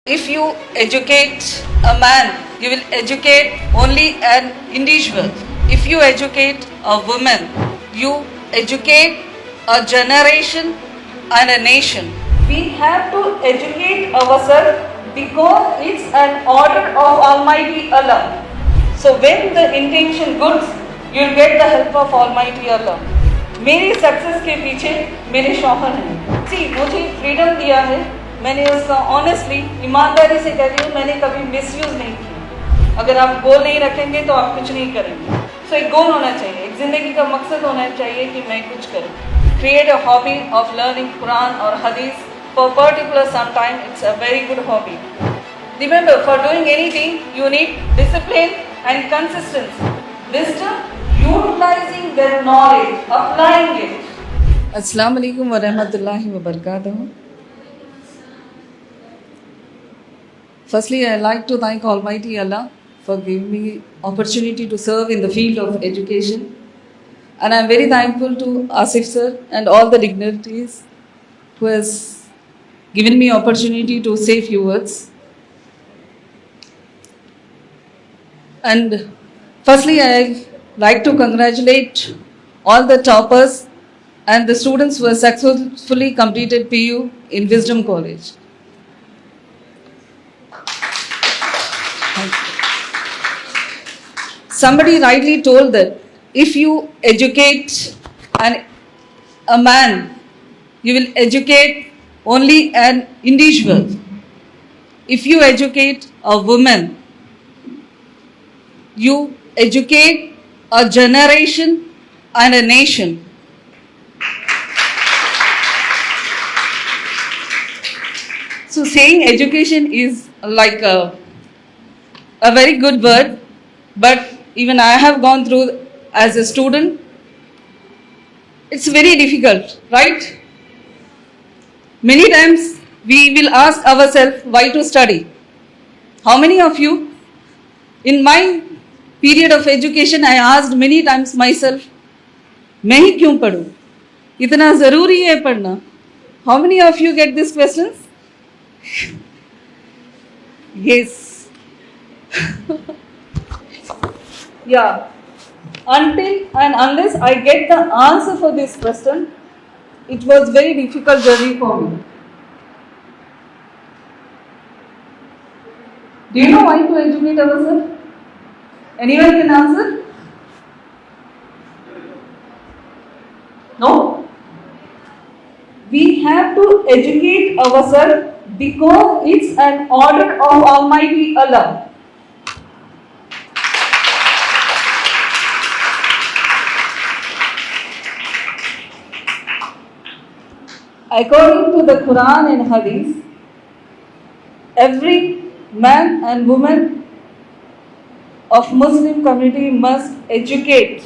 If you educate a man, you will educate only an individual. If you educate a woman, you educate a generation and a nation. We have to educate ourselves because it's an order of Almighty Allah. So when the intention good, you'll get the help of Almighty Allah. मेरी success के पीछे मेरे शौहर हैं। सी मुझे freedom दिया है, मैंने उसका ऑनेस्टली ईमानदारी से कहती हूँ, मैंने कभी मिसयूज़ नहीं किया। अगर आप गोल नहीं रखेंगे तो आप कुछ नहीं करेंगे। सो एक गोल होना चाहिए, एक ज़िंदगी का मकसद होना चाहिए कि मैं कुछ करूँ। Create a hobby of learning Quran और Hadith for particular some time, it's a very good hobby. Remember, for doing anything, you need discipline and consistency. Wisdom, utilizing their knowledge, applying it. Assalamu alaikum wa rahmatullahi wa barakatuh. Firstly, I like to thank Almighty Allah for giving me opportunity to serve in the field of education. And I am very thankful to Asif sir and all the dignitaries who has given me opportunity to say few words. And firstly, I like to congratulate all the toppers and the students who have successfully completed PU in Wisdom College. Somebody rightly told that if you educate a man, you will educate only an individual. If you educate a woman, you educate a generation and a nation. So saying education is like a very good word, but even I have gone through as a student, it's very difficult, right? Many times we will ask ourselves why to study. How many of you, in my period of education, I asked many times myself, मैं ही क्यों पढ़ूं? इतना ज़रूरी है पढ़ना? How many of you get these questions? Yes. Yeah. Until and unless I get the answer for this question, it was very difficult journey for me. Do you know why to educate ourselves? Anyone can answer? No? We have to educate ourselves because it's an order of Almighty Allah. According to the Quran and Hadith, every man and woman of Muslim community must educate,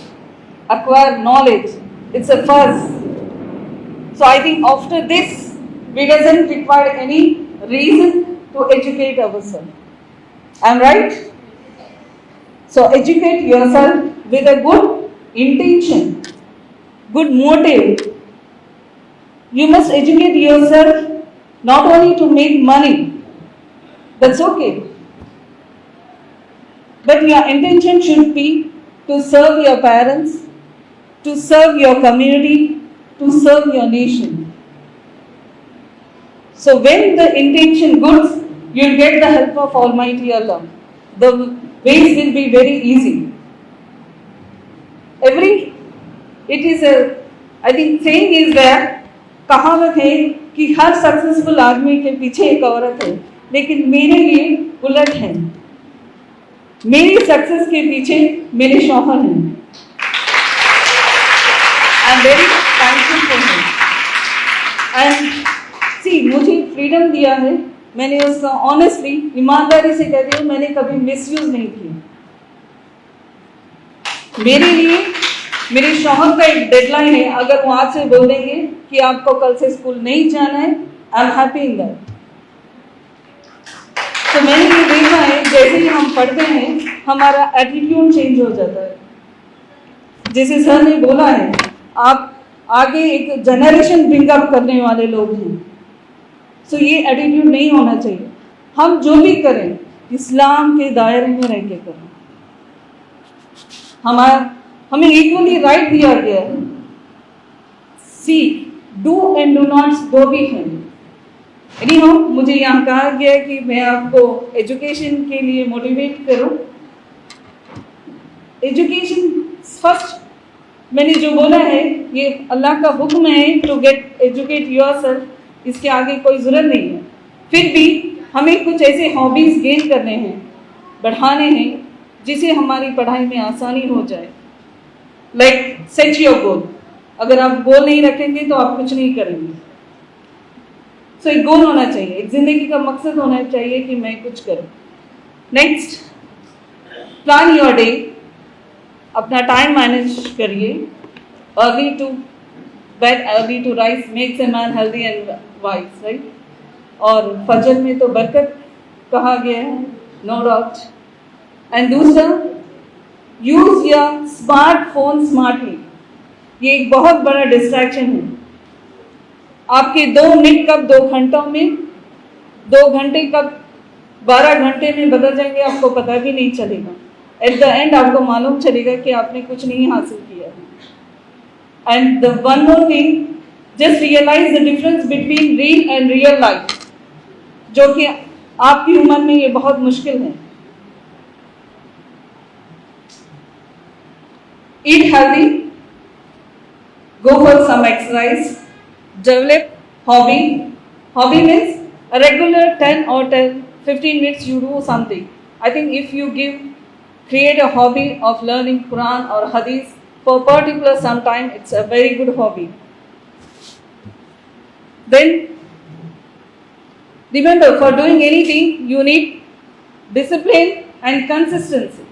acquire knowledge. It's a first. So I think after this, we doesn't require any reason to educate ourselves. I'm right? So educate yourself with a good intention, good motive. You must educate yourself not only to make money, that's okay. But your intention should be to serve your parents, to serve your community, to serve your nation. So when the intention good, you'll get the help of Almighty Allah. The ways will be very easy. I think saying is there, कहावत है कि हर successful आदमी के पीछे एक औरत है, लेकिन मेरे लिए उलट है। मेरी सक्सेस के पीछे मेरे शौहर हैं। I am very thankful for him. And see मुझे फ्रीडम दिया है, मैंने उसका ऑनेस्टली ईमानदारी से कहती हूँ, मैंने कभी मिसयूज़ नहीं किया। मेरे लिए मेरे शौहर का एक डेडलाइन है, अगर वो आज से बोल देंगे कि आपको कल से स्कूल नहीं जाना है, I am happy in that. तो मैंने ये देखा है, जैसे ही हम पढ़ते हैं हमारा एटीट्यूड चेंज हो जाता है। जैसे सर ने बोला है, आप आगे एक जनरेशन ब्रिंग अप करने वाले लोग हैं, सो ये एटीट्यूड नहीं होना चाहिए। हम जो भी करें इस्लाम के दायरे में रह के करें। हमें इक्वली राइट दिया गया है। See do and do not go be him. Anyhow मुझे यहाँ कहा गया कि मैं आपको एजुकेशन के लिए मोटिवेट करूँ। एजुकेशन फर्स्ट, मैंने जो बोला है ये अल्लाह का हुक्म है टू गेट एजुकेट योरसेल्फ, इसके आगे कोई ज़रूरत नहीं है। फिर भी हमें कुछ ऐसे हॉबीज़ गेन करने हैं, बढ़ाने हैं, जिससे हमारी पढ़ाई में आसानी हो जाए। Like set your goal. अगर आप गोल नहीं रखेंगे तो आप कुछ नहीं करेंगे। सो एक गोल होना चाहिए, एक जिंदगी का मकसद होना चाहिए कि मैं कुछ करूं। Next, plan your day. अपना टाइम मैनेज करिए। Early to bed early to rise makes a man healthy and wise, right. और फजर में तो बरकत कहा गया है, नो डाउट। एंड दूसरा, यूज योर स्मार्टफोन स्मार्टली। ये एक बहुत बड़ा डिस्ट्रैक्शन है। आपके 2 मिनट कब 2 घंटों में, 2 घंटे कब 12 घंटे में बदल जाएंगे आपको पता भी नहीं चलेगा। एट द एंड आपको मालूम चलेगा कि आपने कुछ नहीं हासिल किया। And the one more thing, just realise the difference between reel and real life, जो कि आपकी उम्र में ये बहुत मुश्किल है। Eat healthy, go for some exercise, develop hobby. Hobby means a regular 10 or 15 minutes you do something. I think if you create a hobby of learning Quran or Hadith for particular some time, it's a very good hobby. Then remember, for doing anything you need discipline and consistency.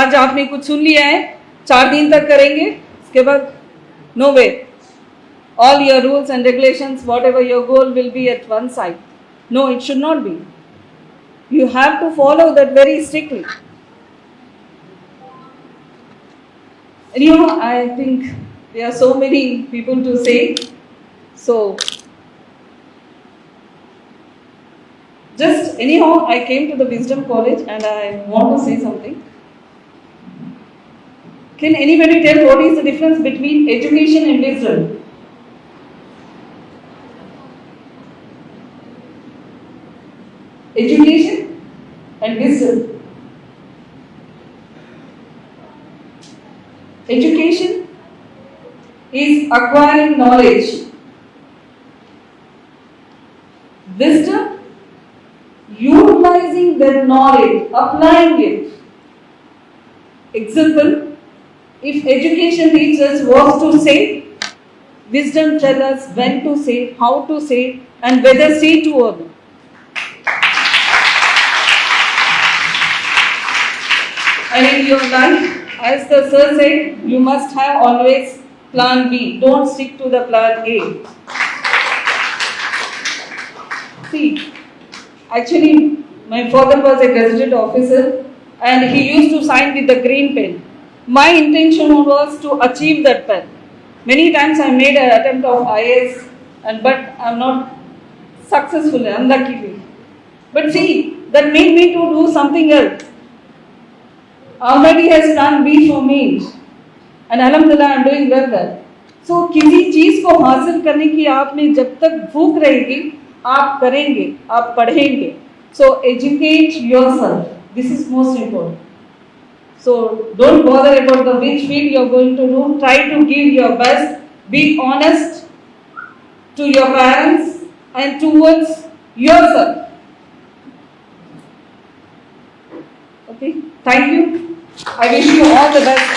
आज आपने कुछ सुन लिया है, 4 दिन तक करेंगे, उसके बाद no way, all your rules and regulations, whatever your goal will be at one side. No, it should not be. You have to follow that very strictly. And you know, I think there are so many people to say. So, just anyhow, I came to the Wisdom College and I want to say something. Can anybody tell what is the difference between education and wisdom? Education and wisdom. Education is acquiring knowledge. Wisdom, utilizing that knowledge, applying it. Example, if education teaches what to say, wisdom tells us when to say, how to say, and whether say to or no. And in your life, as the sir said, you must have always plan B. Don't stick to the plan A. See, actually, my father was a gazetted officer and he used to sign with the green pen. My intention was to achieve that pen. Many times I made an attempt of IAS, but I'm not successful, unluckily. But see, that made me to do something else. Already has done B for me, and Alhamdulillah I'm doing well there. So किसी चीज को हासिल करने की आप में जब तक भूख रहेगी, आप करेंगे, आप पढ़ेंगे. So educate yourself. This is most important. So don't bother about the which field you're going to do. Try to give your best. Be honest to your parents and towards yourself. Okay, thank you. I wish you all the best.